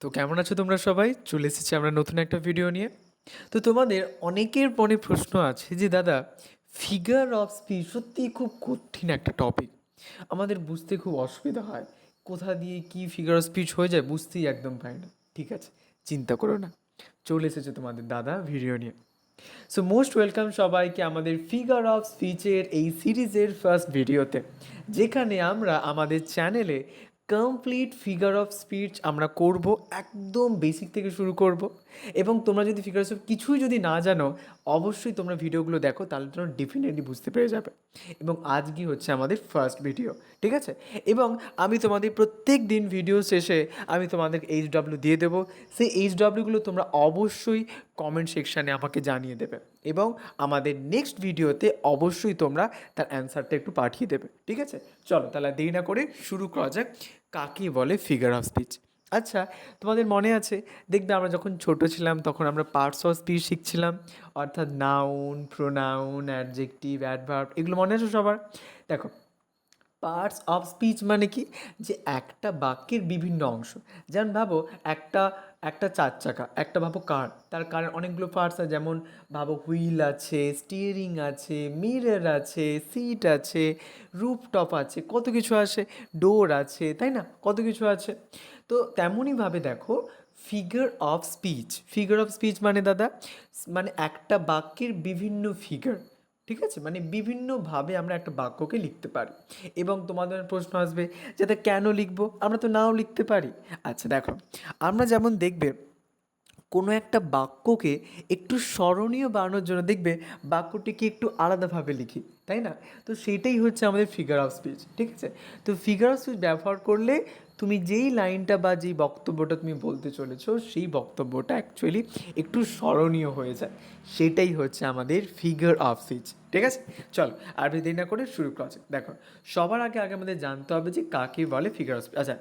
তো কেমন আছো তোমরা সবাই? চলে এসেছি আমরা নতুন একটা ভিডিও নিয়ে। তো তোমাদের অনেকের মনে প্রশ্ন আছে যে দাদা, ফিগার অফ স্পিচ সত্যিই খুব কঠিন একটা টপিক। আমাদের বুঝতে খুব অসুবিধা হয়। কোথা দিয়ে কি ফিগার অফ স্পিচ হয়ে যায় বুঝতেই একদম পারি না। ঠিক আছে, চিন্তা করো না, চলে এসেছে তোমাদের দাদা ভিডিও নিয়ে। সো মোস্ট ওয়েলকাম সবাইকে আমাদের ফিগার অফ স্পিচের এই সিরিজের ফার্স্ট ভিডিওতে, যেখানে আমরা আমাদের চ্যানেলে কমপ্লিট ফিগার অফ স্পিচ আমরা করব, একদম বেসিক থেকে শুরু করব। এবং তোমরা যদি ফিগার অফ কিছুই যদি না জানো, অবশ্যই তোমরা ভিডিওগুলো দেখো, তাহলে তোমরা ডেফিনেটলি বুঝতে পেরে যাবে। এবং আজকে হচ্ছে আমাদের ফার্স্ট ভিডিও, ঠিক আছে? এবং আমি তোমাদের প্রত্যেক দিন ভিডিও শেষে আমি তোমাদের এইচডব্লিউ দিয়ে দেবো। সেই এইচডব্লিউগুলো তোমরা অবশ্যই কমেন্ট সেকশানে আমাকে জানিয়ে দেবে, এবং আমাদের নেক্সট ভিডিওতে অবশ্যই তোমরা তার অ্যান্সারটা একটু পাঠিয়ে দেবে, ঠিক আছে? চলো তাহলে দেরি না করে শুরু করা যাক, কাকে বলে ফিগার অফ স্পিচ। আচ্ছা, তোমাদের মনে আছে, দেখবে আমরা যখন ছোট ছিলাম তখন আমরা পার্টস অফ স্পিচ শিখছিলাম, অর্থাৎ নাউন, প্রোনাউন, অ্যাডজেক্টিভ, অ্যাডভার্ব, এগুলো মনে আছে সবার? দেখো, পার্টস অফ স্পিচ মানে কি, যে একটা বাক্যের বিভিন্ন অংশ। যেমন ভাবো, একটা একটা চার চাকা, একটা ভাবো কার, তার কারের অনেকগুলো পার্টস আছে। যেমন ভাবো, হুইল আছে, স্টিয়ারিং আছে, মিরর আছে, সিট আছে, রুফটপ আছে, কত কিছু আছে, ডোর আছে, তাই না? কত কিছু আছে। তো তেমনইভাবে দেখো, figure of speech, figure of speech মানে দাদা, মানে একটা বাক্যের বিভিন্ন ফিগার, ঠিক আছে? মানে বিভিন্নভাবে আমরা একটা বাক্যকে লিখতে পারি। এবং তোমাদের প্রশ্ন আসবে, যাতে কেন লিখবো, আমরা তো নাও লিখতে পারি। আচ্ছা দেখো, আমরা যেমন দেখবে কোনো একটা বাক্যকে একটু স্মরণীয় বানানোর জন্য দেখবে বাক্যটিকে একটু আলাদাভাবে লিখি, তাই না? তো সেইটাই হচ্ছে আমাদের ফিগার অফ স্পিচ, ঠিক আছে? তো ফিগার অফ স্পিচ ব্যবহার করলে তুমি যেই লাইনটা বা যেই বক্তব্যটা তুমি বলতে চলেছো, সেই বক্তব্যটা অ্যাকচুয়ালি একটু স্মরণীয় হয়ে যায়। সেটাই হচ্ছে আমাদের ফিগার অফ স্পিচ, ঠিক আছে? চলো আর দেরি না করে শুরু করা যাক। দেখো, সবার আগে আগে আমাদের জানতে হবে যে কাকে বলে ফিগার অফ স্পিচ। আচ্ছা,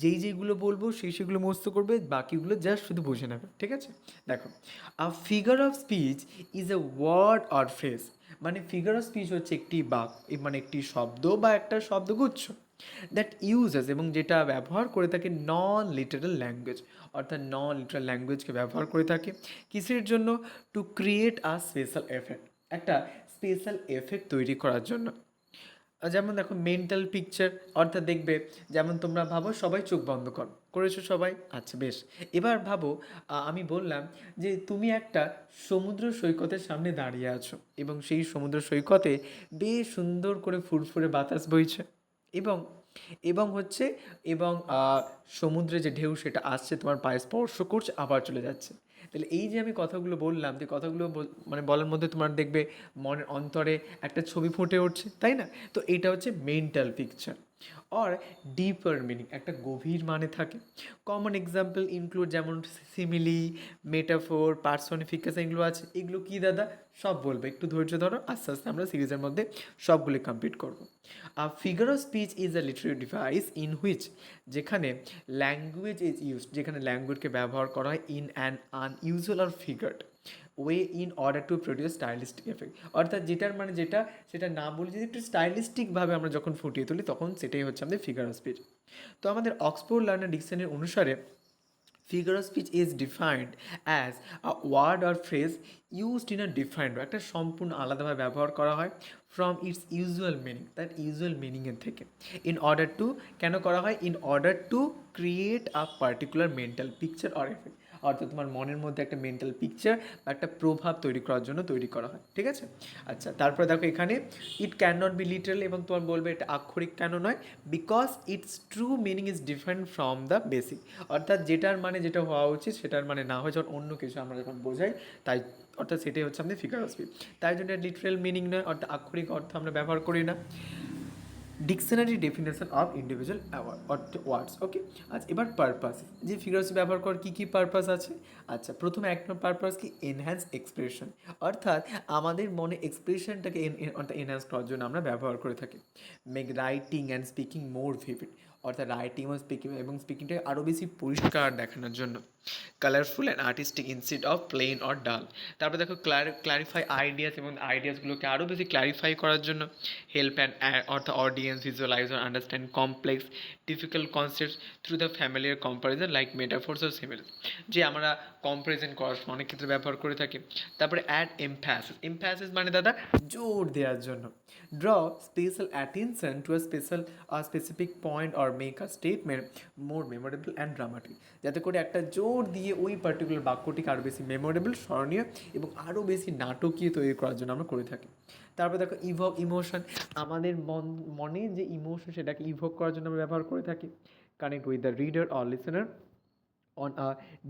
যেইগুলো বলবো সেগুলো মুখস্থ করবে, বাকিগুলো জাস্ট শুধু বুঝে নেবে, ঠিক আছে? দেখো, a figure of speech is a word or phrase. মানে ফিগার অফ স্পিচ হচ্ছে একটি মানে একটি শব্দ বা একটা শব্দগুচ্ছ দ্যাট ইউজেস, এবং যেটা ব্যবহার করে থাকে নন লিটারাল ল্যাঙ্গুয়েজ, অর্থাৎ নন লিটারাল ল্যাঙ্গুয়েজকে ব্যবহার করে থাকে কিসের জন্য? টু ক্রিয়েট আ স্পেশাল এফেক্ট, একটা স্পেশাল এফেক্ট তৈরি করার জন্য। যেমন দেখো, মেন্টাল পিকচার, অর্থাৎ দেখবে, যেমন তোমরা ভাবো, সবাই চোখ বন্ধ করেছো সবাই? আচ্ছা বেশ, এবার ভাবো, আমি বললাম যে তুমি একটা সমুদ্র সৈকতের সামনে দাঁড়িয়ে আছো, এবং সেই সমুদ্র সৈকতে বেশ সুন্দর করে ফুরফুরে বাতাস বইছে, এবং এবং হচ্ছে এবং সমুদ্রে যে ঢেউ সেটা আসছে, তোমার পায়ে স্পর্শ করছে, আবার চলে যাচ্ছে। তাহলে এই যে আমি কথাগুলো বললাম, যে কথাগুলো মানে বলার মধ্যে তোমার দেখবে মনের অন্তরে একটা ছবি ফুটে উঠছে, তাই না? তো এটা হচ্ছে mental picture or deeper meaning, একটা গভীর মানে থাকে। কমন এক্সাম্পল ইনক্লুড, যেমন সিমিলি, মেটাফোর, পার্সনিফিকেশন, এগুলো আছে। এগুলো কি দাদা? সব বলবে, একটু ধৈর্য ধরো, আস্তে আস্তে আমরা সিরিজের মধ্যে সবগুলি কমপ্লিট করব। Figure of speech is a literary device in which, যেখানে ল্যাঙ্গুয়েজ ইজ ইউজড, যেখানে ল্যাঙ্গুয়েজকে ব্যবহার করা হয় in an unusual or figured way in order to produce stylistic effect, অর্থাৎ যেটার মানে যেটা, সেটা না বলে যদি একটু স্টাইলিস্টিকভাবে আমরা যখন ফুটিয়ে তুলি, তখন সেটাই হচ্ছে আমাদের ফিগার অফ স্পিচ। তো আমাদের অক্সফোর্ড লার্নার ডিকশনারি অনুসারে figure of speech is defined as a word or phrase used in a defined, একটা সম্পূর্ণ আলাদাভাবে ব্যবহার করা হয় ফ্রম ইটস ইউজুয়াল মিনিং, তার ইউজুয়াল মিনিংয়ের থেকে। ইন অর্ডার টু, কেন করা হয়? In order to create a particular mental picture or effect, অর্থাৎ তোমার মনের মধ্যে একটা মেন্টাল পিকচার বা একটা প্রভাব তৈরি করার জন্য তৈরি করা হয়, ঠিক আছে? আচ্ছা, তারপরে দেখো এখানে, it can not be literal, এবং তোমার বলবে এটা আক্ষরিক কেন নয়? Because its true meaning is different from the basic, অর্থাৎ যেটার মানে যেটা হওয়া উচিত সেটার মানে না হয় যখন অন্য কিছু আমরা যখন বোঝাই, তাই, অর্থাৎ সেটাই হচ্ছে আমাদের ফিগার অফ স্পিচ। তাই জন্য লিটারাল মিনিং নয়, অর্থাৎ আক্ষরিক অর্থ আমরা ব্যবহার করি না। ডিকশনারি ডেফিনেশন অফ ইন্ডিভিজুয়াল ওয়ার্ডস, ওকে। আচ্ছা, এবার পারপাস, যে ফিগার্স ব্যবহার করার কী কী পারপাস আছে? আচ্ছা, প্রথমে এক নম্বর পারপাস কি? এনহ্যান্স এক্সপ্রেশন, অর্থাৎ আমাদের মনে এক্সপ্রেশনটাকে অর্থাৎ এনহ্যান্স করার জন্য আমরা ব্যবহার করে থাকি। Make writing and speaking more vivid, অর্থাৎ রাইটিং এবং স্পিকিংটাকে আরও বেশি পরিষ্কার দেখানোর জন্য। Colourful and artistic instead of plain or dull. তারপরে দেখো, ক্লারিফাই আইডিয়াস, এবং আইডিয়াসগুলোকে আরও বেশি ক্লারিফাই করার জন্য। হেল্প অ্যান্ড, অর্থাৎ audience visualise or understand complex difficult concepts through the familiar comparison like metaphors or similar, যে আমরা কম্পারিজন করার সময় অনেক ক্ষেত্রে ব্যবহার করে থাকি। তারপরে অ্যাড এমফ্যাসিস, এমফ্যাসিস মানে দাদা জোর দেওয়ার জন্য। Draw special attention to a specific point or make a statement more memorable and dramatic, যাতে করে একটা জোর দিয়ে ওই পার্টিকুলার বাক্যটিকে আরও বেশি মেমোরেবল, স্মরণীয় এবং আরও বেশি নাটকীয় তৈরি করার জন্য আমরা করে থাকি। তারপর দেখো ইভোক ইমোশন, আমাদের মনে যে ইমোশন সেটাকে ইভোক করার জন্য আমরা ব্যবহার করে থাকি। Connect with the reader or listener on a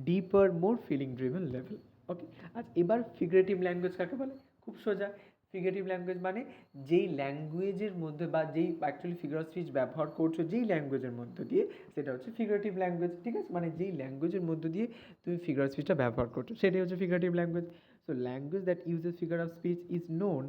deeper more feeling driven level. Okay, আচ্ছা এবার ফিগারেটিভ ল্যাঙ্গুয়েজ কাকে বলে? খুব সোজা। ফিগারেটিভ ল্যাঙ্গুয়েজ মানে যেই ল্যাঙ্গুয়েজের মধ্যে বা যেই অ্যাকচুয়ালি ফিগার অফ স্পিচ ব্যবহার করছো যেই ল্যাঙ্গুয়েজের মধ্যে দিয়ে, সেটা হচ্ছে ফিগারেটিভ ল্যাঙ্গুয়েজ। ঠিক আছে, মানে যেই ল্যাঙ্গুয়েজের মধ্যে দিয়ে তুমি ফিগার অফ স্পিচটা ব্যবহার করছো সেটাই হচ্ছে figurative language. So language that uses figure of speech is known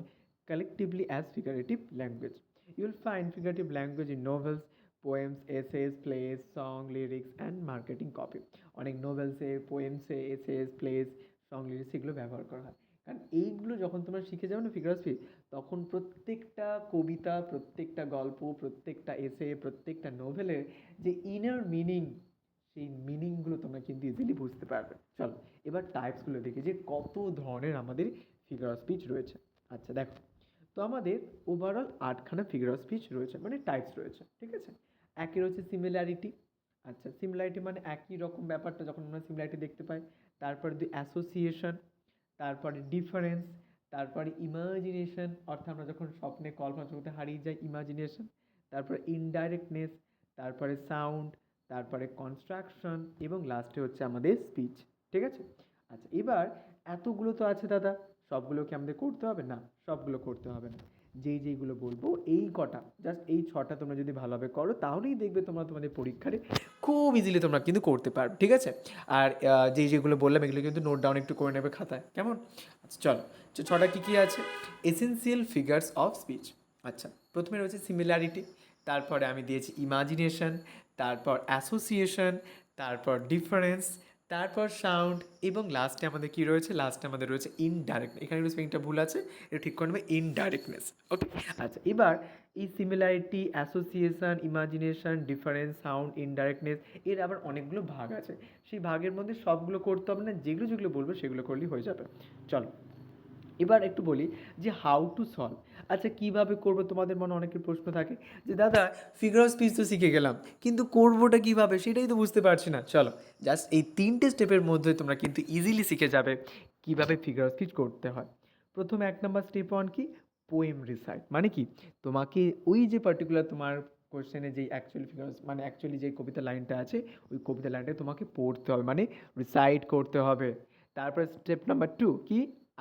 collectively as figurative language. You will find figurative language in novels, poems, essays, plays, song, lyrics and marketing copy. অনেক নোভেলসে, পোয়েমসে, essays, place, song, lyrics এগুলো ব্যবহার করা হয়। কারণ এইগুলো যখন তোমরা শিখে যাবে না ফিগার অফ স্পিচ, তখন প্রত্যেকটা কবিতা, প্রত্যেকটা গল্প, প্রত্যেকটা এসে, প্রত্যেকটা নোভেলের যে ইনার মিনিং, সেই মিনিংগুলো তোমরা কিন্তু ইজিলি বুঝতে পারবে। চলো এবার টাইপসগুলো দেখি যে কত ধরনের আমাদের ফিগার অফ স্পিচ রয়েছে। আচ্ছা দেখো, তো আমাদের ওভারঅল 8খানা ফিগার অফ স্পিচ রয়েছে, মানে টাইপস রয়েছে। ঠিক আছে, একের হচ্ছে সিমিলারিটি। আচ্ছা সিমিলারিটি মানে একই রকম ব্যাপারটা যখন আমরা সিমিলারিটি দেখতে পাই। তারপরে অ্যাসোসিয়েশন, তারপরে ডিফারেন্স, তারপরে ইমাজিনেশন, অর্থাৎ আমরা যখন স্বপ্নে কল্পনা জগতে হারিয়ে যাই, ইমাজিনেশন। তারপরে ইনডাইরেক্টনেস, তারপরে সাউন্ড, তারপরে কনস্ট্রাকশন এবং লাস্টে হচ্ছে আমাদের স্পিচ। ঠিক আছে, আচ্ছা এবার এতগুলো তো আছে দাদা, সবগুলো কি আমাদের করতে হবে? না, সবগুলো করতে হবে না। যেইগুলো বলবো এই কটা, জাস্ট এই 6টা তোমরা যদি ভালোভাবে করো তাহলেই দেখবে তোমরা তোমাদের পরীক্ষারে খুব ইজিলি তোমরা কিন্তু করতে পারবে। ঠিক আছে, আর যেগুলো বললাম এগুলো কিন্তু নোট ডাউন একটু করে নেবে খাতায়, কেমন? আচ্ছা চলো, 6টা কী কী আছে? Essential figures of speech. আচ্ছা প্রথমে রয়েছে সিমিলারিটি, তারপরে আমি দিয়েছি ইমাজিনেশন, তারপর অ্যাসোসিয়েশন, তারপর ডিফারেন্স, তারপর সাউন্ড এবং লাস্টে আমাদের কী রয়েছে? লাস্টে আমাদের রয়েছে ইনডাইরেক্ট। এখানে একটু স্পেলিংটা ভুল আছে, এটা ঠিক করে নেবে, ইনডাইরেক্টনেস। ওকে, আচ্ছা এবার এই similarity, association, imagination, difference, sound, indirectness, এর আবার অনেকগুলো ভাগ আছে। সেই ভাগের মধ্যে সবগুলো করতে হবে না, যেগুলো যেগুলো বলবো সেগুলো করলেই হয়ে যাবে। চলো এবার একটু বলি যে হাউ টু সলভ। আচ্ছা কীভাবে করবো? তোমাদের মনে অনেকের প্রশ্ন থাকে যে দাদা ফিগার অফ স্পিচ তো শিখে গেলাম, কিন্তু করবোটা কীভাবে সেটাই তো বুঝতে পারছি না। চলো জাস্ট এই 3টে স্টেপের মধ্যে তোমরা কিন্তু ইজিলি শিখে যাবে কীভাবে ফিগার অফ স্পিচ করতে হয়। প্রথমে 1 নম্বর স্টেপ 1 কি? Poem recite. মানে কি? তোমাকে ওই যে পার্টিকুলার তোমার কোশ্চেনে যেই অ্যাকচুয়ালি ফিগার মানে অ্যাকচুয়ালি যে কবিতা লাইনটা আছে ওই কবিতা লাইনটা তোমাকে পড়তে হবে, মানে রিসাইট করতে হবে। তারপর স্টেপ নাম্বার 2 কি?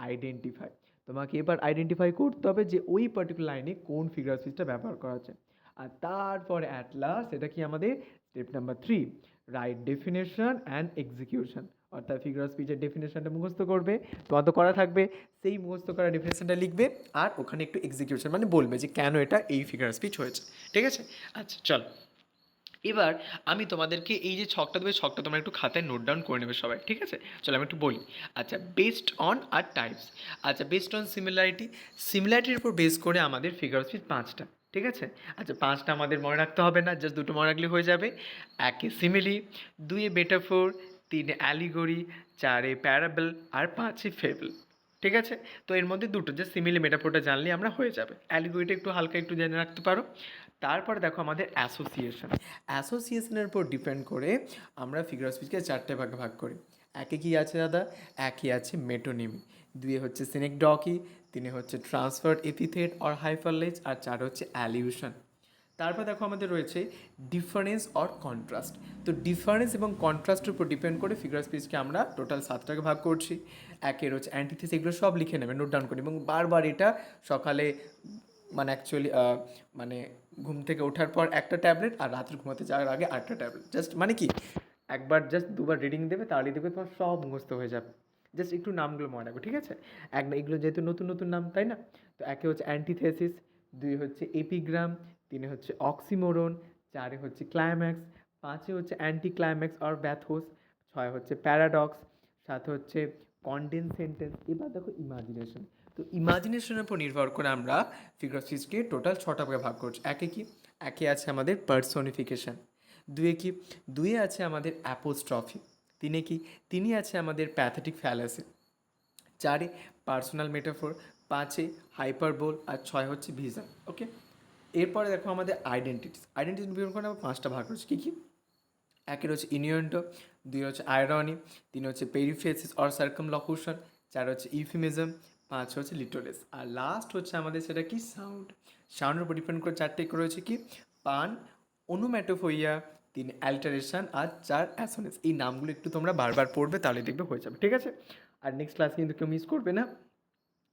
আইডেন্টিফাই। তোমাকে এবার আইডেন্টিফাই করতে হবে যে ওই পার্টিকুলার লাইনে কোন ফিগার স্পিচটা ব্যবহার করা হচ্ছে। আর তারপরে অ্যাট লাস্ট এটা কি আমাদের step number 3, right definition and execution. অর্থাৎ ফিগার স্পিচের ডেফিনেশনটা মুখস্থ করবে, তোমার তো করা থাকবে, সেই মুখস্থ করা ডেফিনেশনটা লিখবে আর ওখানে একটু এক্সিকিউশন মানে বলবে যে কেন এটা এই ফিগার স্পিচ হয়েছে। ঠিক আছে, আচ্ছা চলো এবার আমি তোমাদেরকে এই যে ছকটা দেবে, ছকটা তোমরা একটু খাতায় নোট ডাউন করে নেবে সবাই। ঠিক আছে, চলো আমি একটু বলি। আচ্ছা বেসড অন আর টাইপস। আচ্ছা বেসড অন সিমিলারিটি, সিমিলারিটির উপর বেস করে আমাদের ফিগার স্পিচ 5টা। ঠিক আছে, আচ্ছা 5টা আমাদের মনে রাখতে হবে না, জাস্ট 2টো মনে রাখলে হয়ে যাবে। 1 সিমিলি, 2 মেটাফোর, 3 অ্যালিগরি, 4 প্যারাবল আর 5 ফেবল। ঠিক আছে, তো এর মধ্যে 2টো যে সিমিলি মেটাফোরটা জানলে আমরা হয়ে যাবে, অ্যালিগরিটা একটু হালকা একটু জেনে রাখতে পারো। তারপর দেখো আমাদের অ্যাসোসিয়েশন, অ্যাসোসিয়েশনের উপর ডিপেন্ড করে আমরা ফিগার অফ স্পিচকে 4টে ভাগে ভাগ করি। একে কি আছে দাদা? একে আছে মেটোনিমি, 2 হচ্ছে সিনেকডকি, 3 হচ্ছে ট্রান্সফার্ড এপিথেট অর হাইপারলেজ আর 4 হচ্ছে অ্যালিউশন। তারপর দেখো আমাদের রয়েছে ডিফারেন্স অর কন্ট্রাস্ট। তো ডিফারেন্স এবং কন্ট্রাস্টের উপর ডিপেন্ড করে ফিগার স্পিচকে আমরা টোটাল 7টাকে ভাগ করছি। একের হচ্ছে অ্যান্টিথিস, এগুলো সব লিখে নেবে, নোট ডাউন করি এবং বারবার এটা সকালে মানে অ্যাকচুয়ালি মানে ঘুম থেকে ওঠার পর একটা ট্যাবলেট আর রাত্রে ঘুমাতে যাওয়ার আগে আরেকটা ট্যাবলেট, জাস্ট মানে কি একবার জাস্ট 2বার রিডিং দেবে তাহলেই দেখবে তোমার সব মুখস্থ হয়ে যাবে। জাস্ট একটু নামগুলো মনে রাখবে। ঠিক আছে, এগুলো যেহেতু নতুন নতুন নাম তাই না, তো একে হচ্ছে অ্যান্টিথেসিস, 2 হচ্ছে এপিগ্রাম, 3 হচ্ছে অক্সিমোরন, 4 হচ্ছে ক্লাইম্যাক্স, 5 হচ্ছে অ্যান্টি ক্লাইম্যাক্স অর ব্যাথোস, 6 হচ্ছে প্যারাডক্স, 7 হচ্ছে কন্ডেন্স সেন্টেন্স। এবার দেখো ইমাজিনেশন। তো ইমাজিনেশনের উপর নির্ভর করে আমরা ফিগার স্পিচকে টোটাল 6টা ভাগে ভাগ করছি। একে কি? একে আছে আমাদের পার্সোনিফিকেশন, দুয়ে কি, দুয়ে আছে আমাদের অ্যাপোস্ট্রফি, তিনে কি, তিনি আছে আমাদের প্যাথেটিক ফ্যালাসি, চারে পার্সোনাল মেটাফোর, পাঁচে হাইপারবোল, আর ছয় হচ্ছে ভিজন। ওকে, এরপরে দেখো আমাদের আইডেন্টিটি বিভাগ করে আবার পাঁচটা ভাগ রয়েছে। কী কী? একের হচ্ছে ইনিয়েন্টো, দুই হচ্ছে আয়রনি, তিন হচ্ছে পেরিফেসিস অর সার্কামলকুশন, চার হচ্ছে ইউফিমিজম, পাঁচ হচ্ছে লিটোরেস, আর লাস্ট হচ্ছে আমাদের সেটা কি, সাউন্ডের উপর ডিপেন্ড করে চারটে রয়েছে কি, পান, অনুম্যাটোফোইয়া, তিন অ্যাল্টারেশন, আর চার অ্যাসোনেস। এই নামগুলো একটু তোমরা বারবার পড়বে, তাহলে দেখবে হয়ে যাবে, ঠিক আছে? আর নেক্সট ক্লাস কিন্তু কেউ মিস করবে না।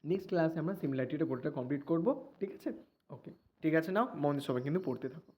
নেক্সট ক্লাসে আমরা সিমিলারিটিটা পুরোটা কমপ্লিট করবো, ঠিক আছে? ওকে, ঠিক আছে, নাও মন দিয়ে সবাই কিন্তু পড়তে থাকো।